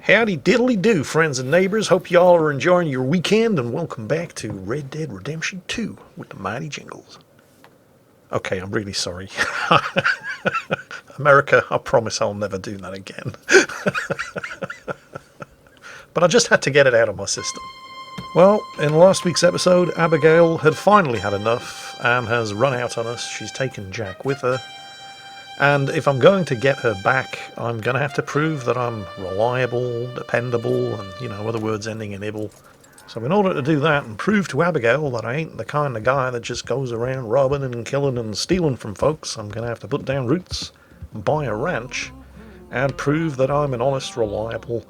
Howdy diddly do, friends and neighbors. Hope y'all are enjoying your weekend, and welcome back to Red Dead Redemption 2 with the mighty Jingles. Okay, I'm really sorry. America, I promise I'll never do that again. But I just had to get it out of my system. Well, in last week's episode, Abigail had finally had enough and has run out on us. She's taken Jack with her. And if I'm going to get her back, I'm going to have to prove that I'm reliable, dependable, and, other words ending in "able." So in order to do that and prove to Abigail that I ain't the kind of guy that just goes around robbing and killing and stealing from folks, I'm going to have to put down roots, buy a ranch, and prove that I'm an honest, reliable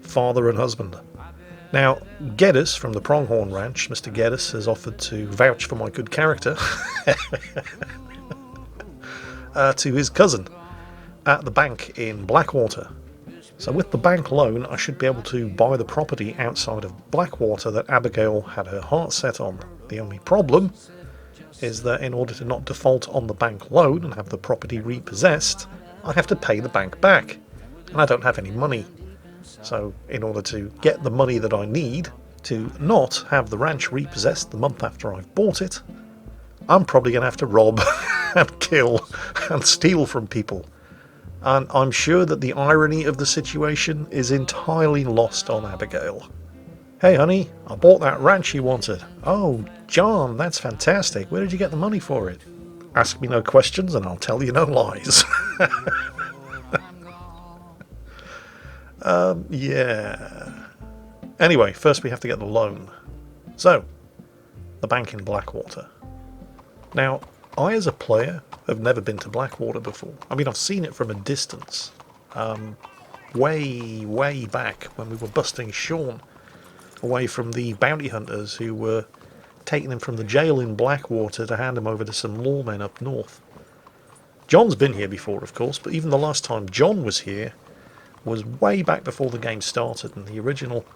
father and husband. Now, Geddes from the Pronghorn Ranch, Mr. Geddes, has offered to vouch for my good character to his cousin at the bank in Blackwater. So with the bank loan, I should be able to buy the property outside of Blackwater that Abigail had her heart set on. The only problem is that in order to not default on the bank loan and have the property repossessed, I have to pay the bank back, and I don't have any money. So in order to get the money that I need to not have the ranch repossessed the month after I've bought it, I'm probably going to have to rob and kill and steal from people. And I'm sure that the irony of the situation is entirely lost on Abigail. Hey honey, I bought that ranch you wanted. Oh, John, that's fantastic. Where did you get the money for it? Ask me no questions and I'll tell you no lies. Yeah. Anyway, first we have to get the loan. So, the bank in Blackwater. Now, I as a player have never been to Blackwater before. I mean, I've seen it from a distance. Way back when we were busting Sean away from the bounty hunters who were taking him from the jail in Blackwater to hand him over to some lawmen up north. John's been here before, of course, but even the last time John was here was way back before the game started, and the original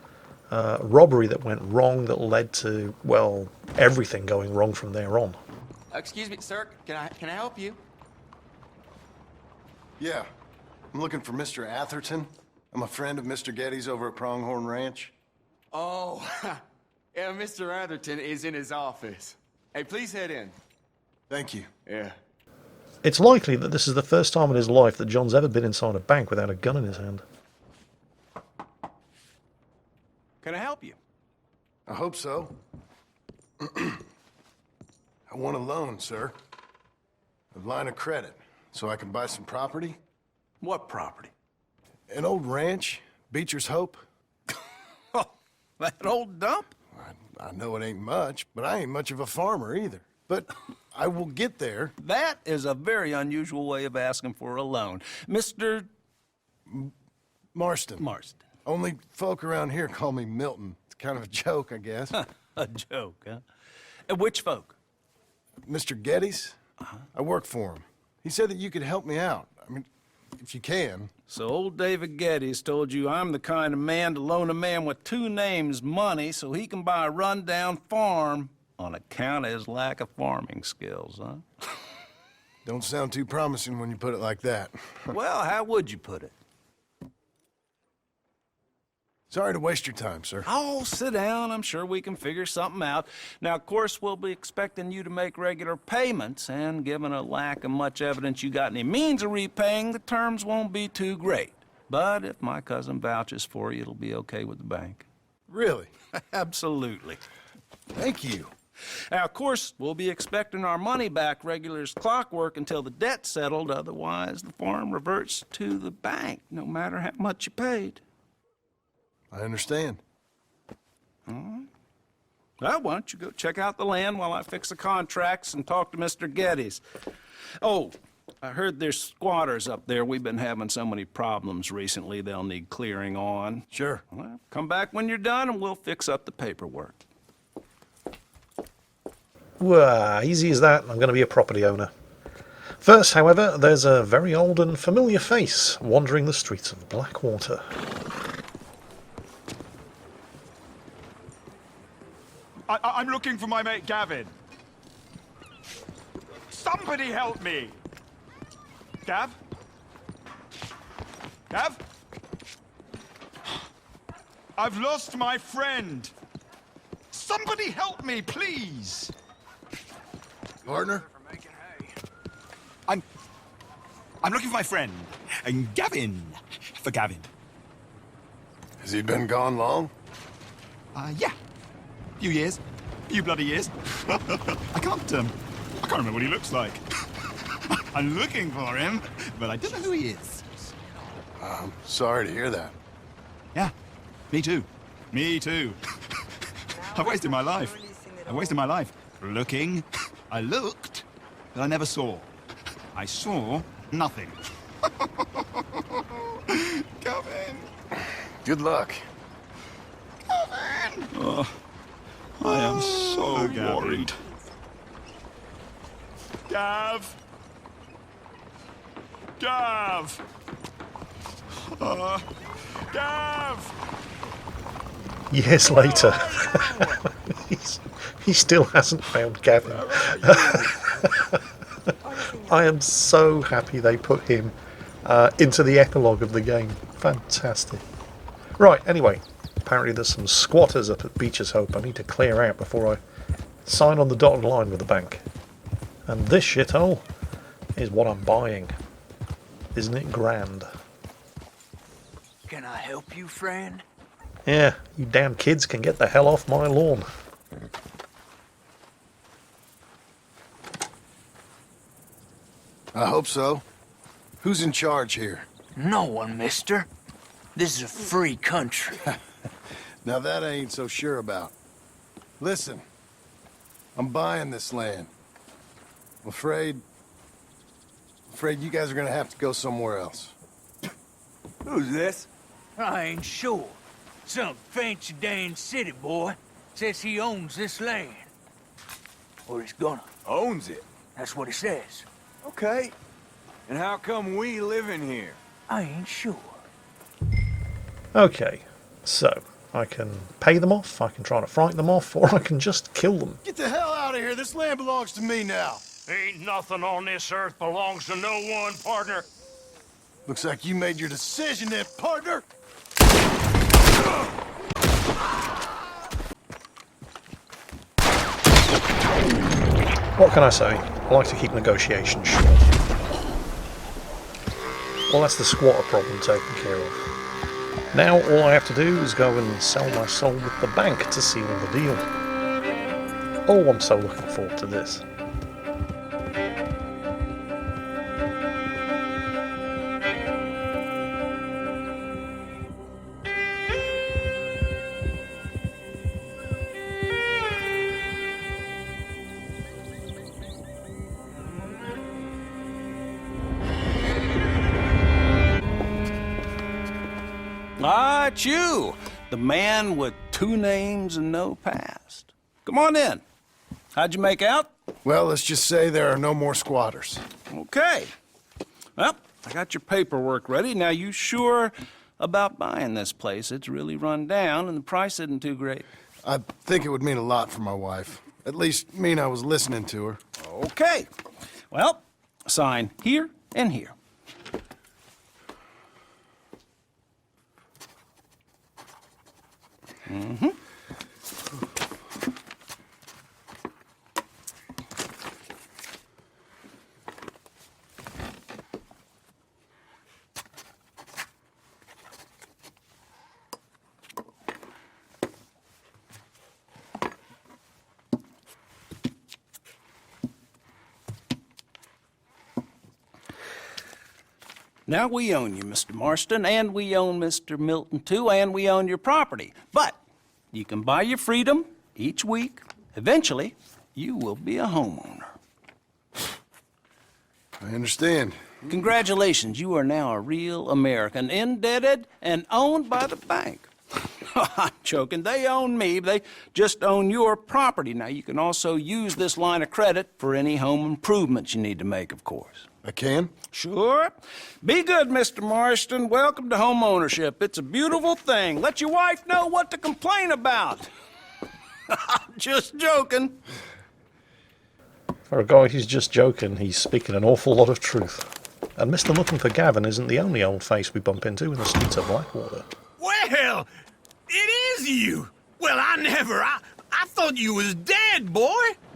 robbery that went wrong that led to, well, everything going wrong from there on. Excuse me, sir. Can I help you? Yeah. I'm looking for Mr. Atherton. I'm a friend of Mr. Geddes over at Pronghorn Ranch. Oh, yeah, Mr. Atherton is in his office. Hey, please head in. Thank you. Yeah. It's likely that this is the first time in his life that John's ever been inside a bank without a gun in his hand. Can I help you? I hope so. I want a loan, sir. A line of credit, so I can buy some property. What property? An old ranch, Beecher's Hope. Oh, that old dump? I know it ain't much, but I ain't much of a farmer either. But I will get there. That is a very unusual way of asking for a loan. Mr. Marston. Marston. Only folk around here call me Milton. It's kind of a joke, I guess. A joke, huh? And which folk? Mr. Geddes? I work for him. He said that you could help me out. I mean, if you can. So old David Geddes told you I'm the kind of man to loan a man with two names money so he can buy a rundown farm on account of his lack of farming skills, huh? Don't sound too promising when you put it like that. Well, how would you put it? Sorry to waste your time, sir. Oh, sit down. I'm sure we can figure something out. Now, of course, we'll be expecting you to make regular payments, and given a lack of much evidence you got any means of repaying, the terms won't be too great. But if my cousin vouches for you, it'll be okay with the bank. Really? Absolutely. Thank you. Now, of course, we'll be expecting our money back regular as clockwork until the debt's settled. Otherwise, the farm reverts to the bank, no matter how much you paid. I understand. All right. Well, why don't you go check out the land while I fix the contracts and talk to Mr. Geddes. Oh, I heard there's squatters up there. We've been having so many problems recently, they'll need clearing on. Sure. Well, come back when you're done and we'll fix up the paperwork. Well, easy as that. I'm going to be a property owner. First, however, there's a very old and familiar face wandering the streets of Blackwater. I'm looking for my mate Gavin. Somebody help me! Gav? Gav? I've lost my friend. Somebody help me, please. Partner? I'm looking for my friend, Gavin. For Gavin. Has he been gone long? Yeah. Few years. Few bloody years. I can't remember what he looks like. I'm looking for him, but I don't know who he is. I'm sorry to hear that. Yeah, me too. Me too. I've wasted my life. I wasted my life looking. I looked, but I never saw. I saw nothing. Gavin! Good luck. Gavin! Oh, I am so worried. Gav! Gav! Gav! Years later, he still hasn't found Gavin. I am so happy they put him into the epilogue of the game. Fantastic. Right, anyway, apparently there's some squatters up at Beecher's Hope I need to clear out before I sign on the dotted line with the bank. And this shithole is what I'm buying. Isn't it grand? Can I help you, friend? Yeah, you damn kids can get the hell off my lawn. I hope so. Who's in charge here? No one, mister. This is a free country. Now that I ain't so sure about. Listen, I'm buying this land. I'm afraid you guys are gonna have to go somewhere else. Who's this? I ain't sure. Some fancy Dan city boy says he owns this land. Or he's gonna. Owns it. That's what he says. Okay. And how come we live in here? I ain't sure. Okay, so I can pay them off, I can try to frighten them off, or I can just kill them. Get the hell out of here! This land belongs to me now! Ain't nothing on this earth belongs to no one, partner. Looks like you made your decision then, partner! What can I say? I like to keep negotiations short. Well, that's the squatter problem taken care of. Now all I have to do is go and sell my soul with the bank to seal the deal. Oh, I'm so looking forward to this. Ah, it's you, the man with 2 names and no past. Come on in. How'd you make out? Well, let's just say there are no more squatters. Okay. Well, I got your paperwork ready. Now, you sure about buying this place? It's really run down, and the price isn't too great. I think it would mean a lot for my wife. At least mean I was listening to her. Okay. Well, sign here and here. Mm-hmm. Now we own you, Mr. Marston, and we own Mr. Milton, too, and we own your property. But you can buy your freedom each week. Eventually, you will be a homeowner. I understand. Congratulations, you are now a real American, indebted and owned by the bank. I'm joking, they own me, they just own your property. Now, you can also use this line of credit for any home improvements you need to make, of course. I can? Sure. Be good, Mr. Marston. Welcome to home ownership. It's a beautiful thing. Let your wife know what to complain about. Just joking. For a guy who's just joking, he's speaking an awful lot of truth. And Mr. Looking for Gavin isn't the only old face we bump into in the streets of Blackwater. Well, It is you! Well, I thought you was dead, boy!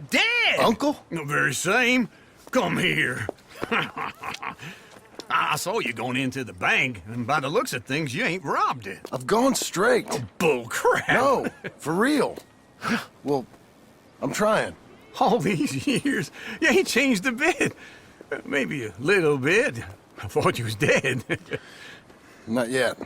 Dead! Uncle? The very same. Come here. I saw you going into the bank, and by the looks of things, you ain't robbed it. I've gone straight. Bull crap. No, for real. Well, I'm trying. All these years, you ain't changed a bit. Maybe a little bit. I thought you was dead. Not yet.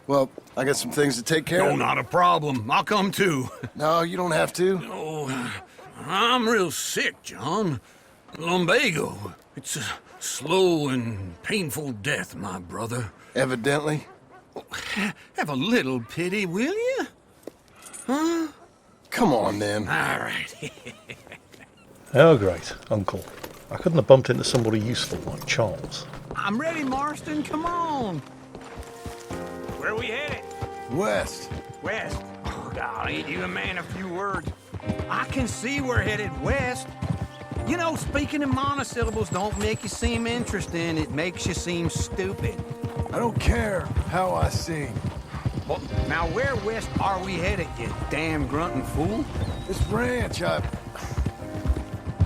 Well, I got some things to take care No, of. not a problem. I'll come too. No, you don't have to. Oh, I'm real sick, John. Lumbago. It's a slow and painful death, my brother. Evidently. Have a little pity, will you? Huh? Come on, then. All right. Oh, great, Uncle. I couldn't have bumped into somebody useful like Charles. I'm ready, Marston. Come on. Where we headed? West. West. Oh, God, ain't you a man of few words? I can see we're headed west. You know, speaking in monosyllables don't make you seem interesting. It makes you seem stupid. I don't care how I sing. Well, now where west are we headed, you damn grunting fool? This ranch a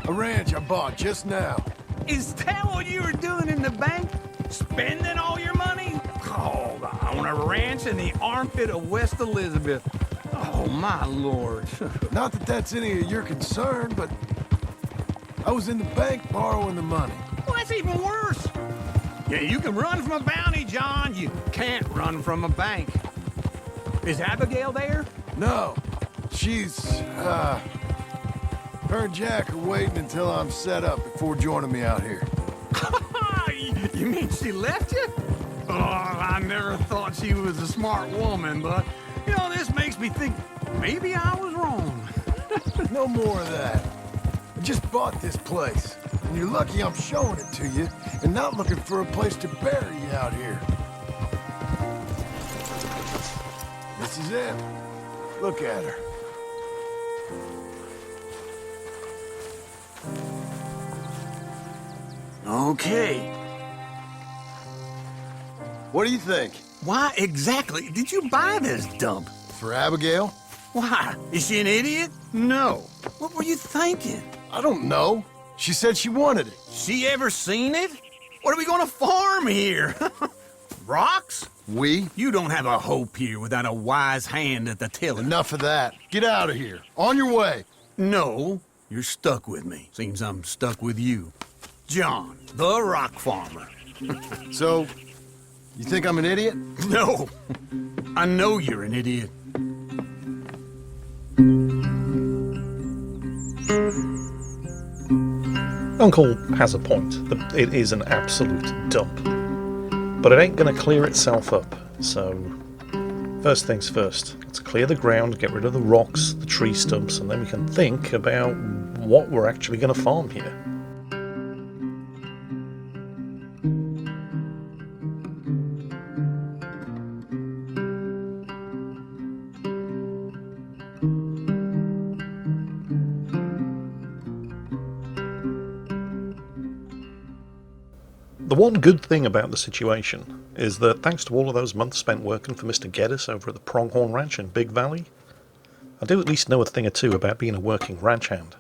ranch I bought just now. Is that what you were doing in the bank? Spending all your money? Oh, I want a ranch in the armpit of West Elizabeth. Oh, my lord. Not that that's any of your concern, but I was in the bank borrowing the money. Well, that's even worse. Yeah, you can run from a bounty, John. You can't run from a bank. Is Abigail there? No, she's, her and Jack are waiting until I'm set up before joining me out here. You mean she left you? Oh, I never thought she was a smart woman, but, you know, this makes me think maybe I was wrong. No more of that. I just bought this place, and you're lucky I'm showing it to you and not looking for a place to bury you out here. This is it. Look at her. Okay. What do you think? Why exactly did you buy this dump? For Abigail? Why? Is she an idiot? No. What were you thinking? I don't know. She said she wanted it. She ever seen it? What are we gonna farm here? Rocks? We? You don't have a hope here without a wise hand at the tiller. Enough of that. Get out of here. On your way. No, you're stuck with me. Seems I'm stuck with you. John, the rock farmer. So, you think I'm an idiot? No, I know you're an idiot. Uncle has a point. It is an absolute dump. But it ain't going to clear itself up, so first things first. Let's clear the ground, get rid of the rocks, the tree stumps, and then we can think about what we're actually going to farm here. The one good thing about the situation is that thanks to all of those months spent working for Mr. Geddes over at the Pronghorn Ranch in Big Valley, I do at least know a thing or two about being a working ranch hand.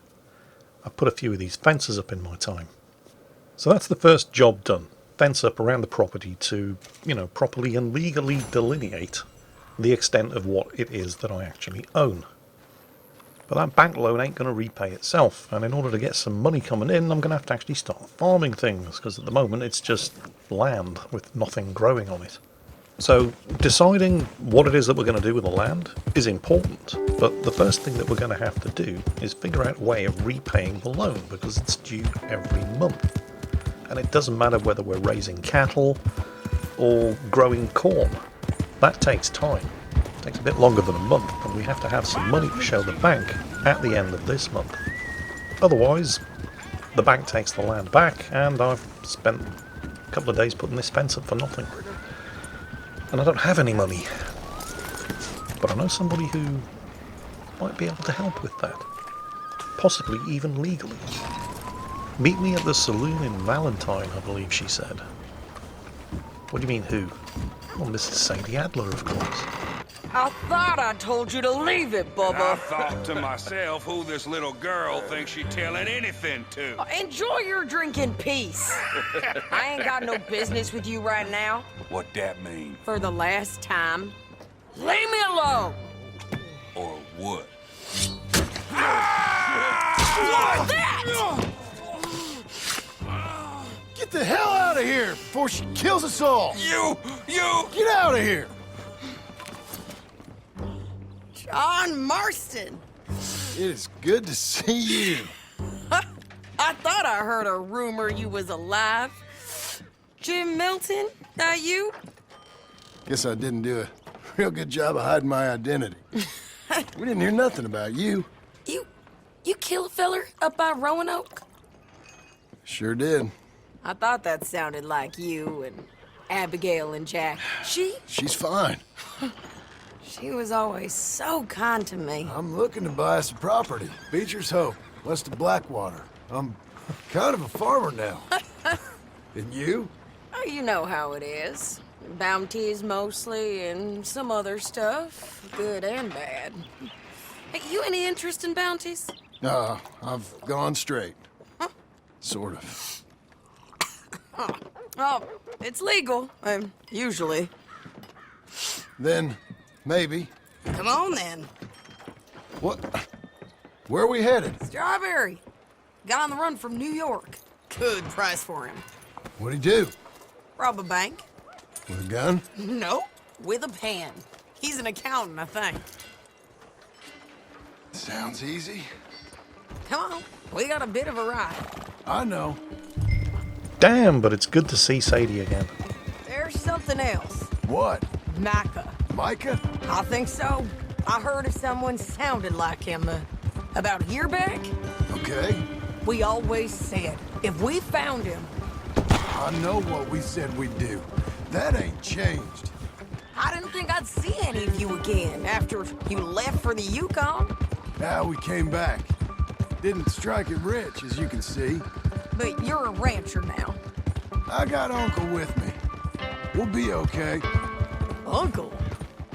I've put a few of these fences up in my time. So that's the first job done. Fence up around the property to, properly and legally delineate the extent of what it is that I actually own. But that bank loan ain't going to repay itself, and in order to get some money coming in, I'm going to have to actually start farming things, because at the moment it's just land with nothing growing on it. So deciding what it is that we're going to do with the land is important, but the first thing that we're going to have to do is figure out a way of repaying the loan, because it's due every month. And it doesn't matter whether we're raising cattle or growing corn. That takes time. It takes a bit longer than a month, and we have to have some money to show the bank at the end of this month. Otherwise, the bank takes the land back, and I've spent a couple of days putting this fence up for nothing. And I don't have any money. But I know somebody who might be able to help with that. Possibly even legally. Meet me at the saloon in Valentine, I believe she said. What do you mean, who? Well, Mrs. Sadie Adler, of course. I thought I told you to leave it, I Bubba. thought to myself who this little girl thinks she telling anything to. Enjoy your drink in peace. I ain't got no business with you right now. What that mean? For the last time, leave me alone. Or what? What's that? Get the hell out of here before she kills us all! You! Get out of here! John Marston. It is good to see you. I thought I heard a rumor you was alive. Jim Milton, that you? Guess I didn't do a real good job of hiding my identity. We didn't hear nothing about you. You kill a feller up by Roanoke? Sure did. I thought that sounded like you and Abigail and Jack. She's fine. She was always so kind to me. I'm looking to buy some property. Beecher's Hope, west of Blackwater. I'm kind of a farmer now. And you? Oh, you know how it is. Bounties mostly, and some other stuff, good and bad. Hey, you any interest in bounties? I've gone straight. Sort of. Oh, it's legal, usually. Then, maybe. Come on, then. What? Where are we headed? Strawberry. Got on the run from New York. Good price for him. What'd he do? Rob a bank? With a gun? No, with a pen. He's an accountant, I think. Sounds easy. Come on, we got a bit of a ride. I know. Damn, but it's good to see Sadie again. There's something else. What? Micah. Micah? I think so. I heard of someone sounded like him about a year back. Okay. We always said, if we found him... I know what we said we'd do. That ain't changed. I didn't think I'd see any of you again after you left for the Yukon. Now we came back. Didn't strike it rich, as you can see. But you're a rancher now. I got Uncle with me. We'll be okay. Uncle?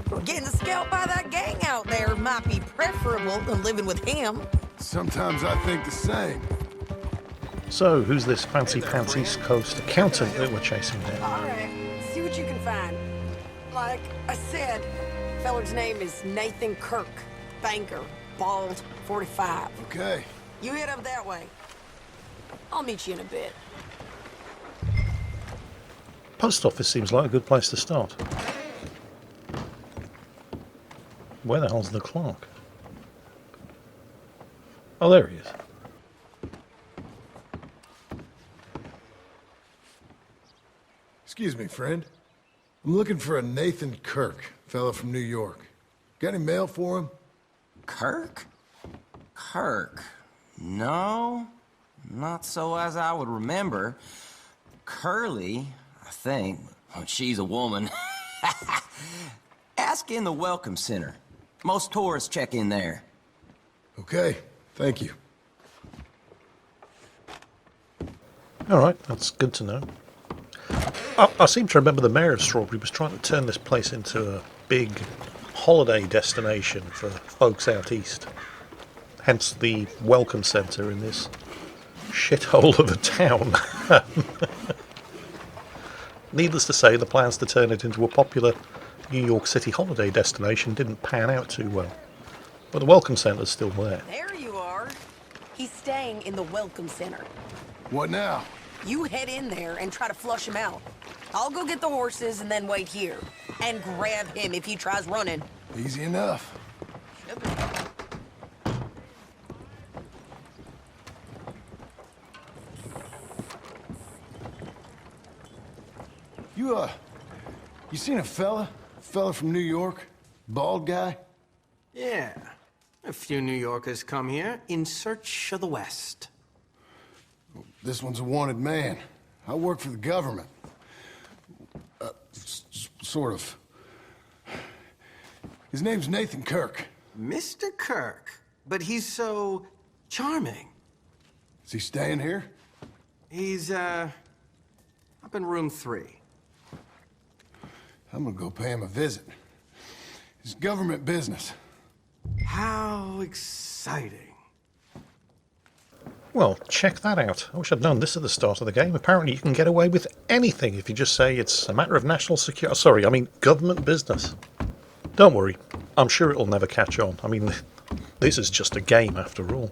Well, getting scalped by that gang out there might be preferable than living with him. Sometimes I think the same. So, who's this fancy pants East Coast accountant that we're chasing down? All right, see what you can find. Like I said, feller's name is Nathan Kirk. Banker, bald, 45. Okay. You head up that way. I'll meet you in a bit. Post office seems like a good place to start. Where the hell's the clerk? Oh, there he is. Excuse me, friend. I'm looking for a Nathan Kirk, fella from New York. Got any mail for him? Kirk? No, not so as I would remember. Curly, I think. Oh, she's a woman. Ask in the Welcome Center. Most tourists check in there. Okay, thank you. Alright, that's good to know. I seem to remember the mayor of Strawberry was trying to turn this place into a big holiday destination for folks out east. Hence the welcome centre in this shithole of a town. Needless to say, the plans to turn it into a popular New York City holiday destination didn't pan out too well. But the welcome centre's still there. There you are. He's staying in the Welcome Center. What now? You head in there and try to flush him out. I'll go get the horses and then wait here. And grab him if he tries running. Easy enough. You seen a fella? Fella from New York? Bald guy? Yeah. A few New Yorkers come here in search of the West. This one's a wanted man. I work for the government. Sort of. His name's Nathan Kirk. Mr. Kirk? But he's so charming. Is he staying here? He's, up in room 3. I'm gonna go pay him a visit. It's government business. How exciting. Well, check that out. I wish I'd known this at the start of the game. Apparently you can get away with anything if you just say it's a matter of national security. Sorry, I mean government business. Don't worry, I'm sure it'll never catch on. I mean, this is just a game after all.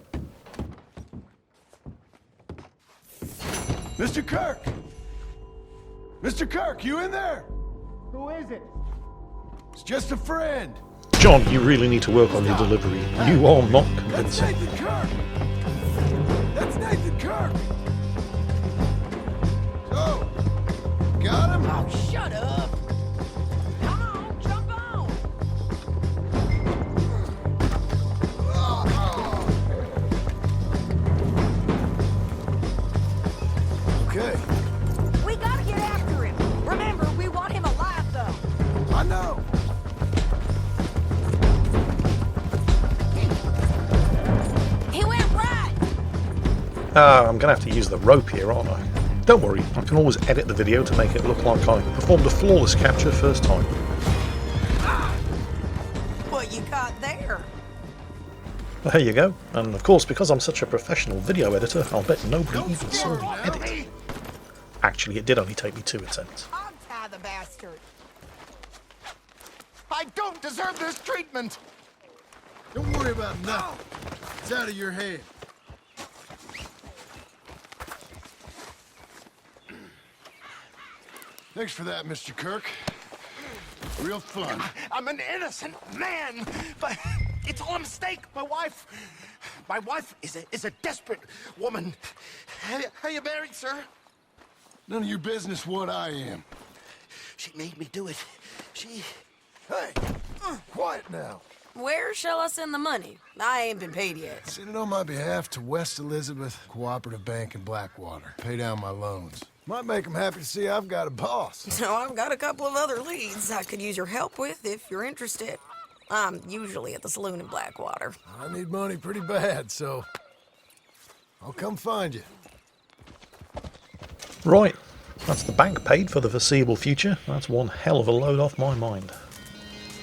Mr. Kirk! Mr. Kirk, you in there? Who is it? It's just a friend. John, you really need to work on your delivery. You are not That's convincing. Nathan Kirk! That's Nathan Kirk! So, got him? Oh, shut up! Come on, jump on! Okay, We gotta get after him. Remember, we want him alive, though. I know. He went right. I'm going to have to use the rope here, aren't I? Don't worry, I can always edit the video to make it look like I performed a flawless capture first time. What you caught there? There you go. And of course, because I'm such a professional video editor, I'll bet nobody even saw the edit. Actually, it did only take me 2 attempts. Untie the bastard. I don't deserve this treatment! Don't worry about nothing. It's out of your head. Thanks for that, Mr. Kirk. Real fun. I'm an innocent man, but it's all a mistake. My wife is a desperate woman. Are you married, sir? None of your business what I am. She made me do it. She... Hey, quiet now. Where shall I send the money? I ain't been paid yet. Send it on my behalf to West Elizabeth Cooperative Bank in Blackwater. Pay down my loans. Might make them happy to see I've got a boss. So I've got a couple of other leads I could use your help with if you're interested. I'm usually at the saloon in Blackwater. I need money pretty bad, so I'll come find you. Right, that's the bank paid for the foreseeable future. That's one hell of a load off my mind.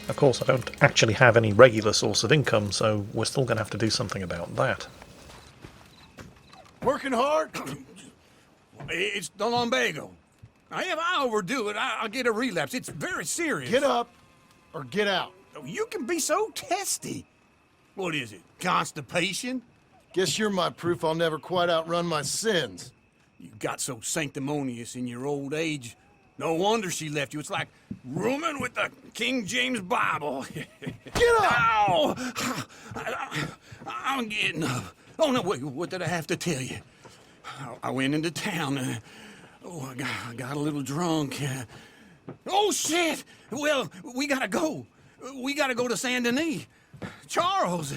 Of course, I don't actually have any regular source of income, so we're still going to have to do something about that. Working hard? It's the lumbago. Now, if I overdo it, I'll get a relapse. It's very serious. Get up or get out. Oh, you can be so testy. What is it, constipation? Guess you're my proof I'll never quite outrun my sins. You got so sanctimonious in your old age. No wonder she left you. It's like rooming with the King James Bible. Get up! Ow! I'm getting up. Oh, no, wait, what did I have to tell you? I went into town. I got a little drunk. Oh, shit! Well, we gotta go. We gotta go to Saint Denis. Charles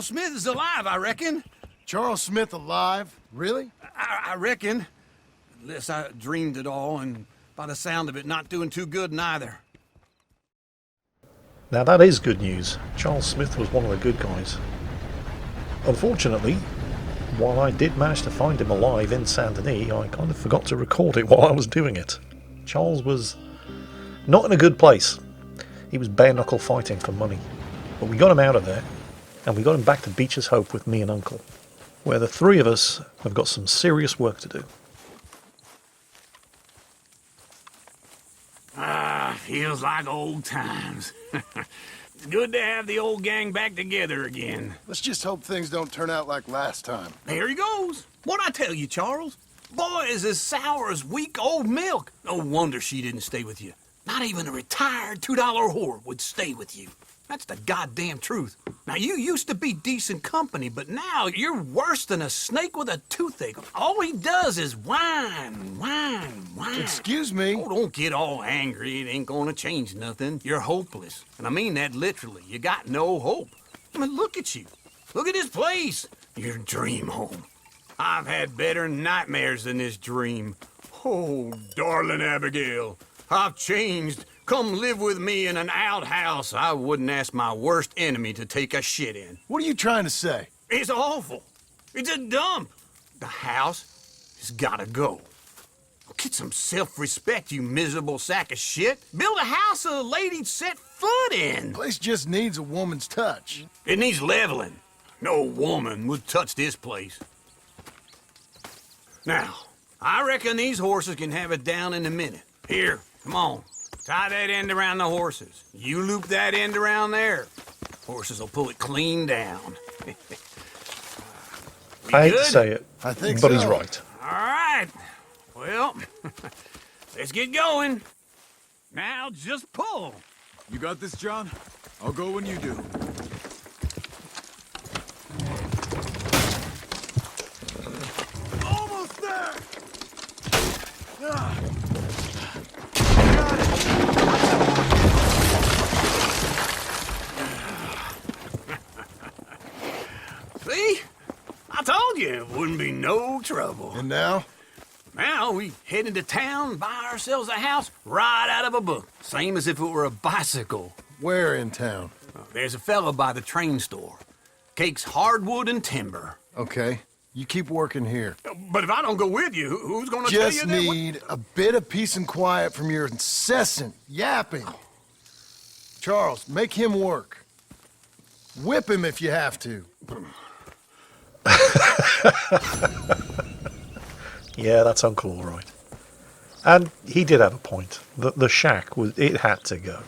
Smith is alive, I reckon. Charles Smith alive? Really? I reckon. Unless I dreamed it all, and by the sound of it, not doing too good neither. Now that is good news. Charles Smith was one of the good guys. Unfortunately, while I did manage to find him alive in Saint Denis, I kind of forgot to record it while I was doing it. Charles was not in a good place. He was bare-knuckle fighting for money. But we got him out of there, and we got him back to Beecher's Hope with me and Uncle, where the three of us have got some serious work to do. Feels like old times. It's good to have the old gang back together again. Let's just hope things don't turn out like last time. There he goes. What'd I tell you, Charles? Boy is as sour as weak old milk. No wonder she didn't stay with you. Not even a retired $2 whore would stay with you. That's the goddamn truth. Now, you used to be decent company, but now you're worse than a snake with a toothache. All he does is whine. Excuse me? Oh, don't get all angry. It ain't gonna change nothing. You're hopeless. And I mean that literally. You got no hope. I mean, look at you. Look at this place. Your dream home. I've had better nightmares than this dream. Oh, darling Abigail, I've changed. Come live with me in an outhouse I wouldn't ask my worst enemy to take a shit in. What are you trying to say? It's awful. It's a dump. The house has gotta go. Get some self-respect, you miserable sack of shit. Build a house a lady'd set foot in. Place just needs a woman's touch. It needs leveling. No woman would touch this place. Now, I reckon these horses can have it down in a minute. Here, come on. Tie that end around the horses. You loop that end around there. Horses will pull it clean down. I hate to say it, I think but so. he's right. All right. Well, let's get going. Now just pull. You got this, John? I'll go when you do. Almost there! Ah. See? I told you it wouldn't be no trouble. And now? Now we head into town, buy ourselves a house right out of a book. Same as if it were a bicycle. Where in town? There's a fella by the train store. Cakes hardwood and timber. Okay, you keep working here. But if I don't go with you, who's gonna tell you Just that? need a bit of peace and quiet from your incessant yapping. Charles, make him work. Whip him if you have to. Yeah, that's Uncle all right. And he did have a point. The shack, it had to go.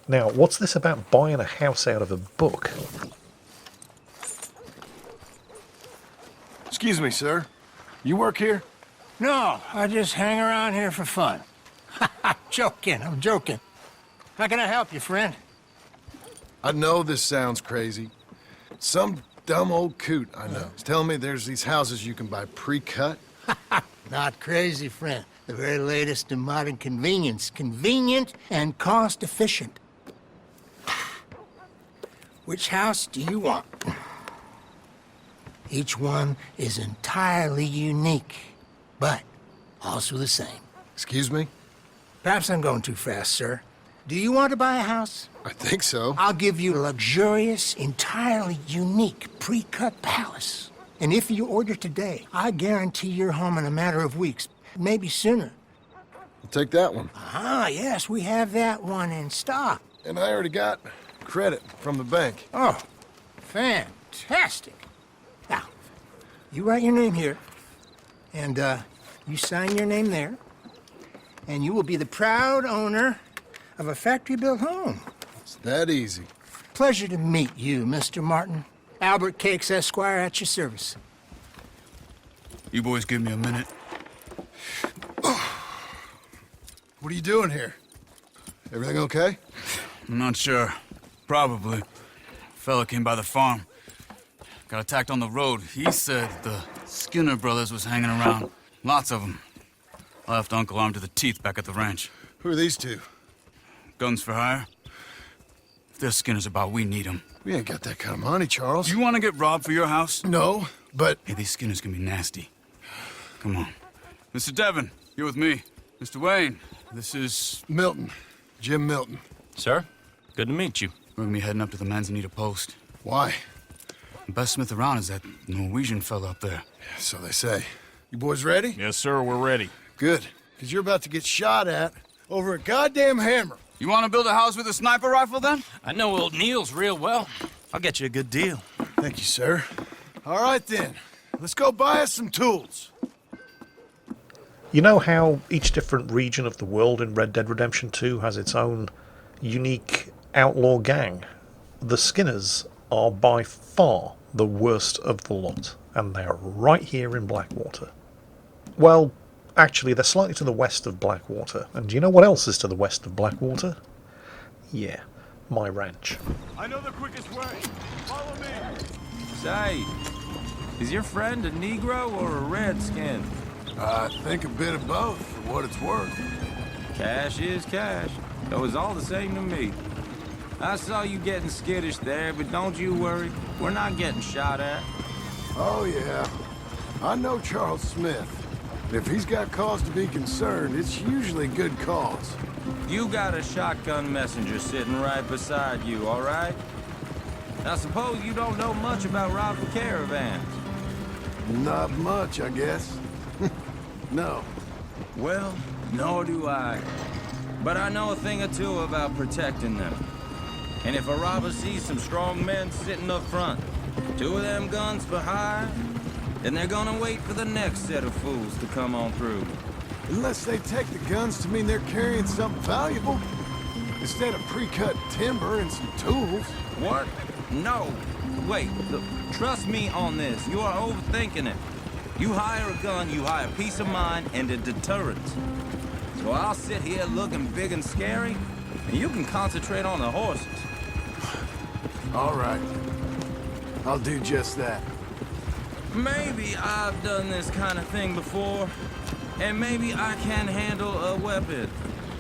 Now, what's this about buying a house out of a book? Excuse me, sir. You work here? No, I just hang around here for fun. I'm joking. How can I help you, friend? I know this sounds crazy. Some dumb old coot I know is telling me there's these houses you can buy pre-cut. Not crazy, friend. The very latest in modern convenience. Convenient and cost-efficient. Which house do you want? Each one is entirely unique, but also the same. Excuse me? Perhaps I'm going too fast, sir. Do you want to buy a house? I think so. I'll give you a luxurious, entirely unique pre-cut palace. And if you order today, I guarantee you're home in a matter of weeks, maybe sooner. I'll take that one. Ah, yes, we have that one in stock. And I already got credit from the bank. Oh, fantastic. Now, you write your name here, and you sign your name there, and you will be the proud owner of a factory-built home. It's that easy. Pleasure to meet you, Mr. Martin. Albert Cakes, Esquire, at your service. You boys give me a minute. What are you doing here? Everything okay? I'm not sure. Probably. Fella came by the farm. Got attacked on the road. He said the Skinner brothers was hanging around. Lots of them. I left Uncle armed to the teeth back at the ranch. Who are these two? Guns for hire? If they're Skinner's about, we need them. We ain't got that kind of money, Charles. You want to get robbed for your house? No, but... Hey, these Skinners can be nasty. Come on. Mr. Devon, you're with me. Mr. Wayne, this is... Milton. Jim Milton. Sir, good to meet you. We're gonna be heading up to the Manzanita Post. Why? The best smith around is that Norwegian fella up there. Yeah, so they say. You boys ready? Yes, sir, we're ready. Good, because you're about to get shot at over a goddamn hammer. You want to build a house with a sniper rifle, then? I know old Neil's real well. I'll get you a good deal. Thank you, sir. All right, then. Let's go buy us some tools. You know how each different region of the world in Red Dead Redemption 2 has its own unique outlaw gang? The Skinners are by far the worst of the lot, and they're right here in Blackwater. Well, actually, they're slightly to the west of Blackwater, and do you know what else is to the west of Blackwater? Yeah, my ranch. I know the quickest way. Follow me. Say, is your friend a Negro or a Redskin? I think a bit of both, for what it's worth. Cash is cash. Though it's all the same to me. I saw you getting skittish there, but don't you worry. We're not getting shot at. Oh, yeah. I know Charles Smith. If he's got cause to be concerned, it's usually good cause. You got a shotgun messenger sitting right beside you, all right? Now suppose you don't know much about robbing caravans. Not much, I guess. No. Well, nor do I. but I know a thing or two about protecting them. And if a robber sees some strong men sitting up front, 2 of them guns for hire, then they're gonna wait for the next set of fools to come on through. Unless they take the guns to mean they're carrying something valuable. Instead of pre-cut timber and some tools. What? No. Wait, look, trust me on this. You are overthinking it. You hire a gun, you hire peace of mind and a deterrence. So I'll sit here looking big and scary, and you can concentrate on the horses. All right. I'll do just that. Maybe I've done this kind of thing before, and maybe I can handle a weapon.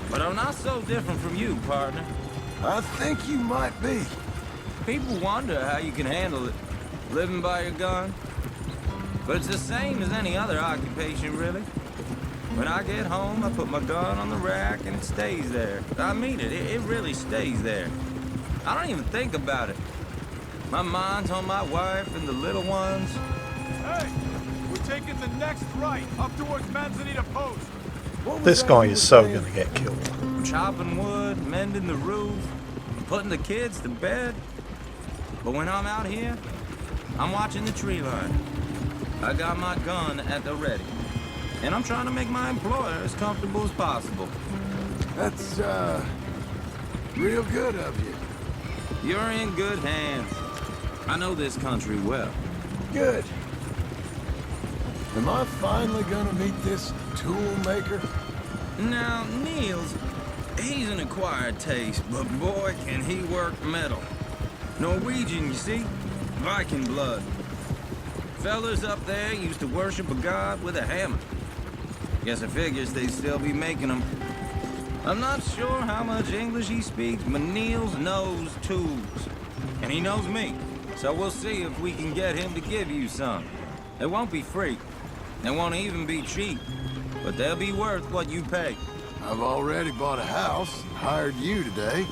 But I'm not so different from you, partner. I think you might be. People wonder how you can handle it, living by your gun. But it's the same as any other occupation, really. When I get home, I put my gun on the rack and it stays there. I mean it, it really stays there. I don't even think about it. My mind's on my wife and the little ones. Hey, we're taking the next right, up towards Manzanita Post. This guy is so gonna get killed. Chopping wood, mending the roof, putting the kids to bed. But when I'm out here, I'm watching the tree line. I got my gun at the ready. And I'm trying to make my employer as comfortable as possible. That's, real good of you. You're in good hands. I know this country well. Good. Am I finally gonna meet this tool maker? Now, Niels, he's an acquired taste, but boy, can he work metal. Norwegian, you see? Viking blood. Fellas up there used to worship a god with a hammer. Guess I figures they'd still be making them. I'm not sure how much English he speaks, but Niels knows tools. And he knows me. So we'll see if we can get him to give you some. It won't be free. It won't even be cheap. But they'll be worth what you pay. I've already bought a house and hired you today.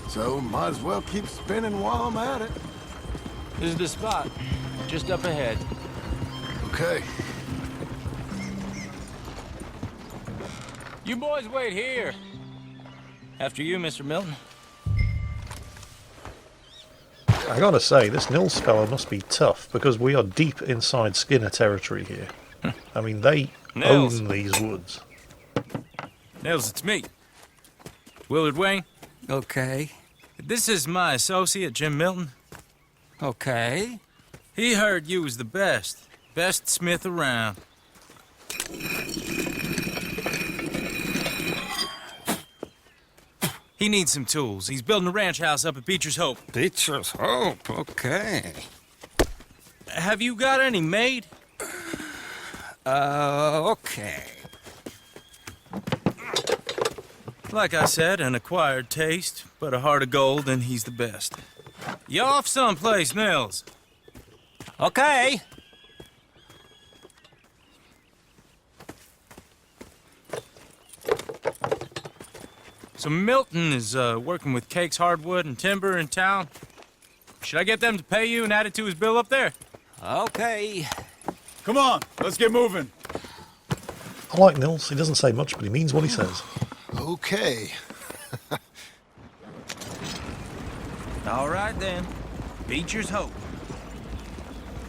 So might as well keep spinning while I'm at it. This is the spot. Just up ahead. Okay. You boys wait here. After you, Mr. Milton. I gotta say, this Nils fella must be tough, because we are deep inside Skinner territory here. I mean, they Nils. own these woods. Nils, it's me. Willard Wayne. Okay. This is my associate, Jim Milton. Okay. He heard you was the best smith around. He needs some tools. He's building a ranch house up at Beecher's Hope. Beecher's Hope, okay. Have you got any made? Okay. Like I said, an acquired taste, but a heart of gold, and he's the best. You off someplace, Nils? Okay. So Milton is working with Cakes Hardwood and Timber in town. Should I get them to pay you and add it to his bill up there? Okay. Come on, let's get moving. I like Nils. He doesn't say much, but he means what he says. Okay. All right, then. Beecher's Hope.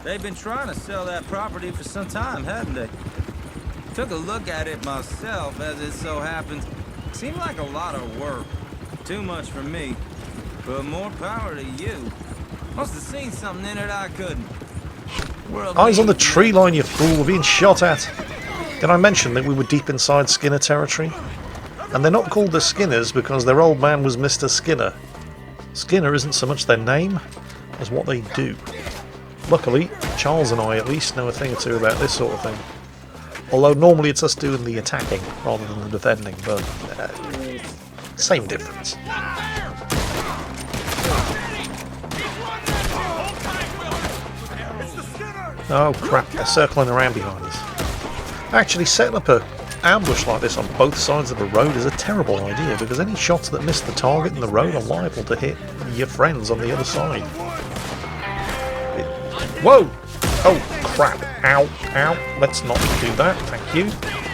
They've been trying to sell that property for some time, haven't they? Took a look at it myself, as it so happens. Seemed like a lot of work. Too much for me. But more power to you. Must have seen something in it I couldn't. Eyes on the tree line, you fool. We're being shot at. Did I mention that we were deep inside Skinner territory? And they're not called the Skinners because their old man was Mr. Skinner. Skinner isn't so much their name as what they do. Luckily, Charles and I at least know a thing or two about this sort of thing. Although normally it's us doing the attacking rather than the defending, but same difference. Oh crap, they're circling around behind us. Actually, setting up an ambush like this on both sides of the road is a terrible idea, because any shots that miss the target in the road are liable to hit your friends on the other side. Whoa! Oh crap, ow, ow, let's not do that, thank you.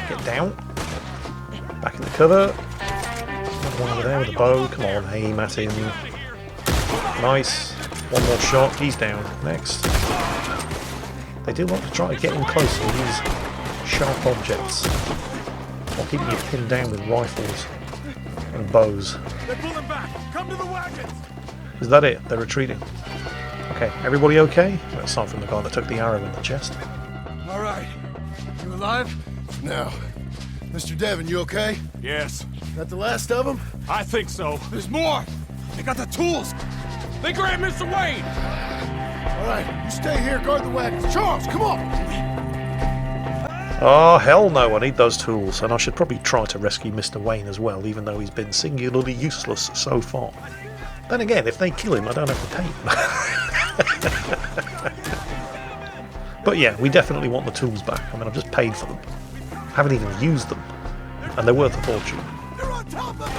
Get down. Back in the cover. one over there with a bow. Come on, aim at him. Nice. One more shot. He's down. Next. They do want to try to get in closer with these sharp objects, while keeping you pinned down with rifles and bows. They're pulling back. Come to the wagons. Is that it? They're retreating. Okay, everybody okay? Aside from the guy that took the arrow in the chest. All right. You alive? Now, Mr. Devon, you okay? Yes. That the last of them? I think so. There's more. They got the tools. They grabbed Mr. Wayne. All right, you stay here, guard the wagons. Charles, come on! Oh, hell no, I need those tools. And I should probably try to rescue Mr. Wayne as well, even though he's been singularly useless so far. Then again, if they kill him, I don't have to pay him. But yeah, we definitely want the tools back. I mean, I've just paid for them. Haven't even used them. And they're worth a fortune. They're on top of it.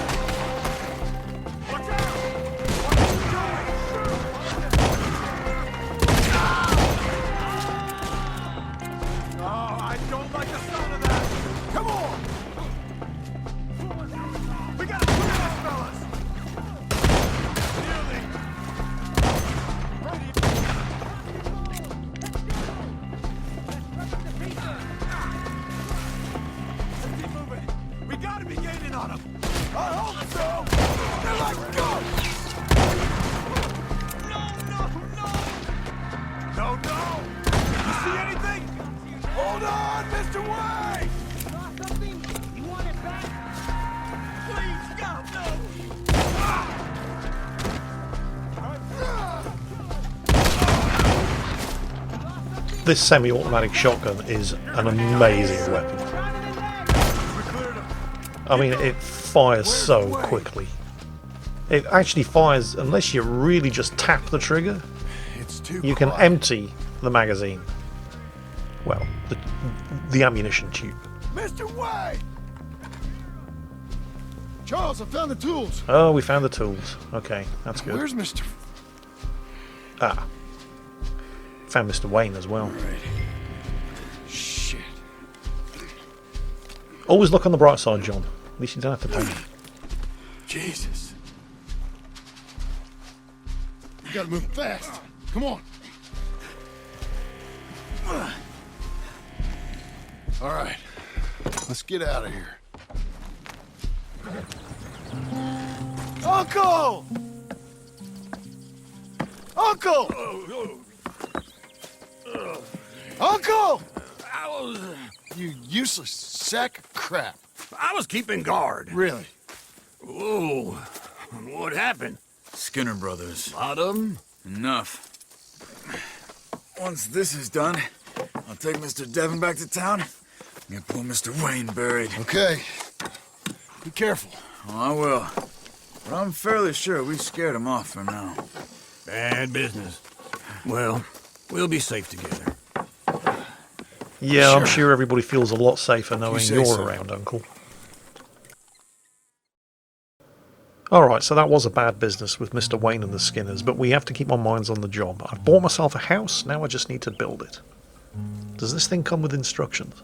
This semi-automatic shotgun is an amazing weapon. I mean, it fires so quickly. It actually fires, unless you really just tap the trigger, you can empty the magazine. Well, the ammunition tube. Mr. Wayne! Charles, I found the tools. Oh, we found the tools. Okay, that's good. Where's Mr. Ah. Found Mr. Wayne as well. Right. Shit. Always look on the bright side, John. At least you don't have to pay me. Jesus. You gotta move fast. Come on. All right. Let's get out of here. Uncle! Uncle! Uncle! You useless sack of crap. I was keeping guard. Really? Whoa. What happened? Skinner brothers. A lot of them? Enough. Once this is done, I'll take Mr. Devon back to town and get poor Mr. Wayne buried. Okay. Be careful. Oh, I will. But I'm fairly sure we scared him off for now. Bad business. Well, we'll be safe together. Yeah, sure. I'm sure everybody feels a lot safer knowing you're so. around, Uncle. Alright, so that was a bad business with Mr. Wayne and the Skinners, but we have to keep our minds on the job. I've bought myself a house, now I just need to build it. Does this thing come with instructions?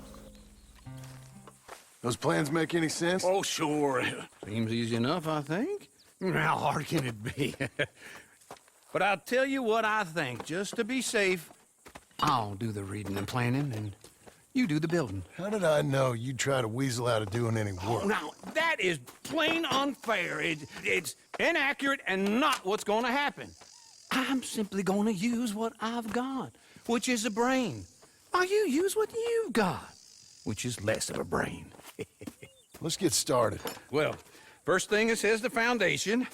Those plans make any sense? Oh, sure. Seems easy enough, I think. How hard can it be? But I'll tell you what I think, just to be safe. I'll do the reading and planning, and you do the building. How did I know you'd try to weasel out of doing any work? Oh, now, that is plain unfair. It's inaccurate and not what's going to happen. I'm simply going to use what I've got, which is a brain. While you use what you've got, which is less of a brain. Let's get started. Well, first thing it says the foundation,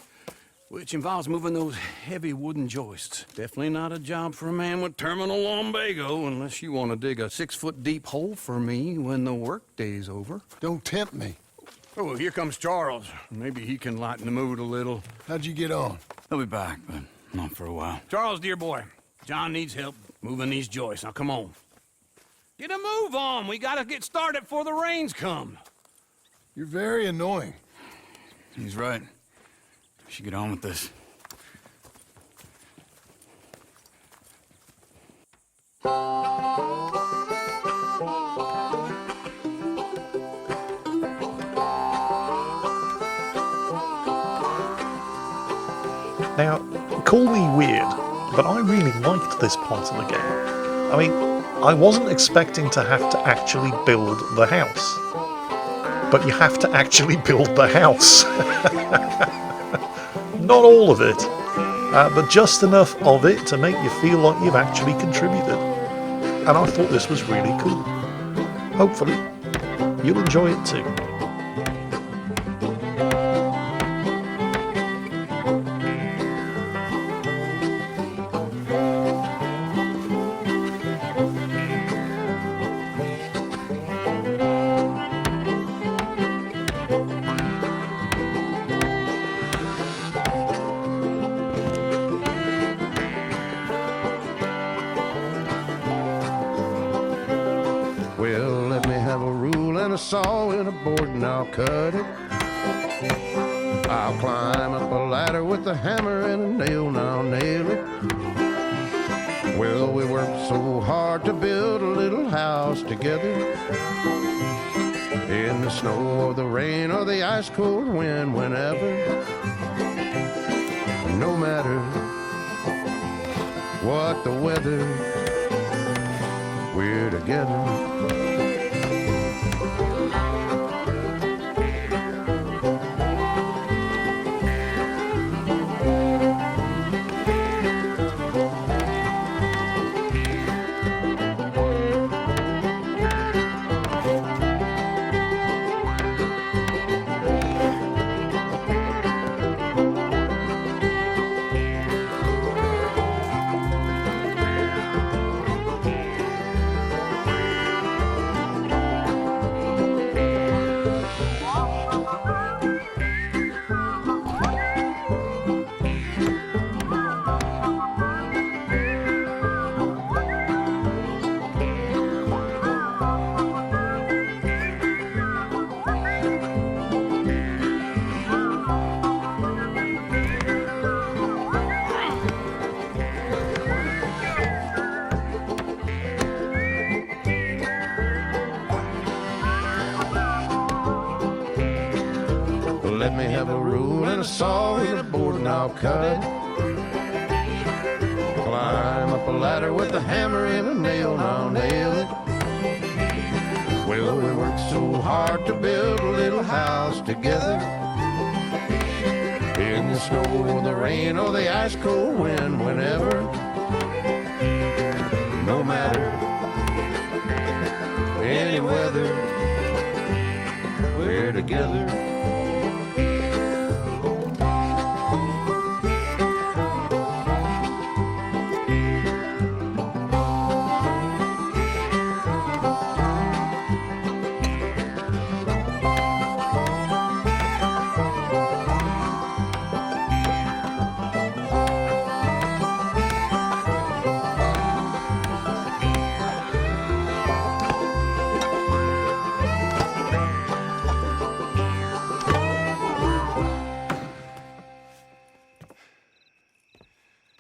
which involves moving those heavy wooden joists. Definitely not a job for a man with terminal lumbago, unless you want to dig a 6-foot deep hole for me when the workday's over. Don't tempt me. Oh, here comes Charles. Maybe he can lighten the mood a little. How'd you get on? He'll be back, but not for a while. Charles, dear boy, John needs help moving these joists. Now, come on. Get a move on. We gotta get started before the rains come. You're very annoying. He's right. We should get on with this. Now, call me weird, but I really liked this part of the game. I mean, I wasn't expecting to have to actually build the house. But you have to actually build the house. Not all of it, but just enough of it to make you feel like you've actually contributed. And I thought this was really cool. Hopefully, you'll enjoy it too. Well, let me have a rule and a saw and a board and I'll cut it. I'll climb up a ladder with a hammer and a nail and I'll nail it. Well, we worked so hard to build a little house together. In the snow or the rain or the ice cold wind, whenever. No matter what the weather, we're together. Let me have a rule and a saw and a board and I'll cut. Climb up a ladder with a hammer and a nail and I'll nail it. Well, we worked so hard to build a little house together. In the snow or the rain or the ice cold wind, whenever. No matter any weather, we're together.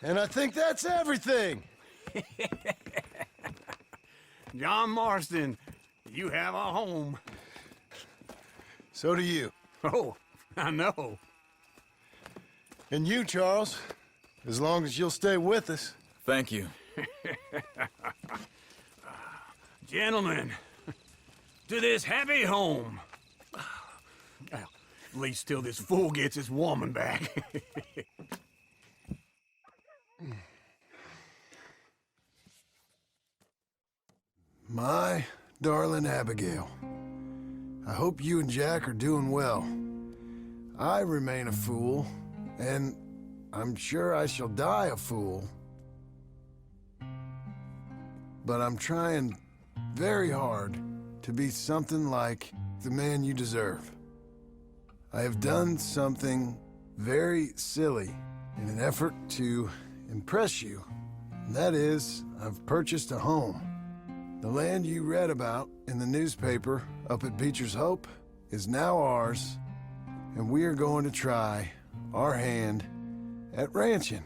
And I think that's everything. John Marston, you have a home. So do you. Oh, I know. And you, Charles, as long as you'll stay with us. Thank you. Gentlemen, to this happy home. Well, at least till this fool gets his woman back. My darling Abigail, I hope you and Jack are doing well. I remain a fool, and I'm sure I shall die a fool. But I'm trying very hard to be something like the man you deserve. I have done something very silly in an effort to impress you, and that is, I've purchased a home. The land you read about in the newspaper up at Beecher's Hope is now ours, and we are going to try our hand at ranching.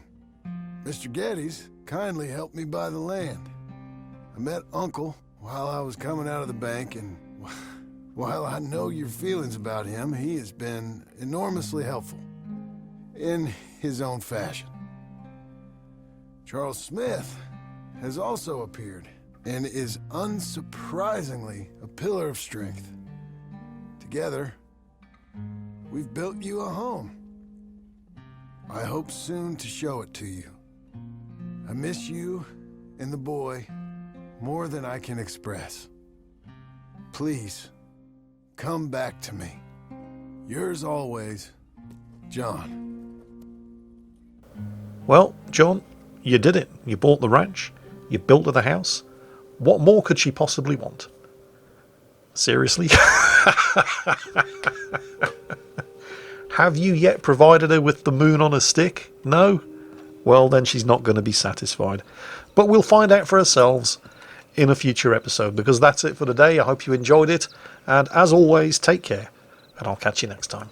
Mr. Geddes kindly helped me buy the land. I met Uncle while I was coming out of the bank, and while I know your feelings about him, he has been enormously helpful. In his own fashion. Charles Smith has also appeared and is unsurprisingly a pillar of strength. Together, we've built you a home. I hope soon to show it to you. I miss you and the boy more than I can express. Please, come back to me. Yours always, John. Well, John, you did it. You bought the ranch. You built her the house. What more could she possibly want? Seriously? Have you yet provided her with the moon on a stick? No? Well, then she's not going to be satisfied. But we'll find out for ourselves in a future episode, because that's it for today. I hope you enjoyed it. And as always, take care, and I'll catch you next time.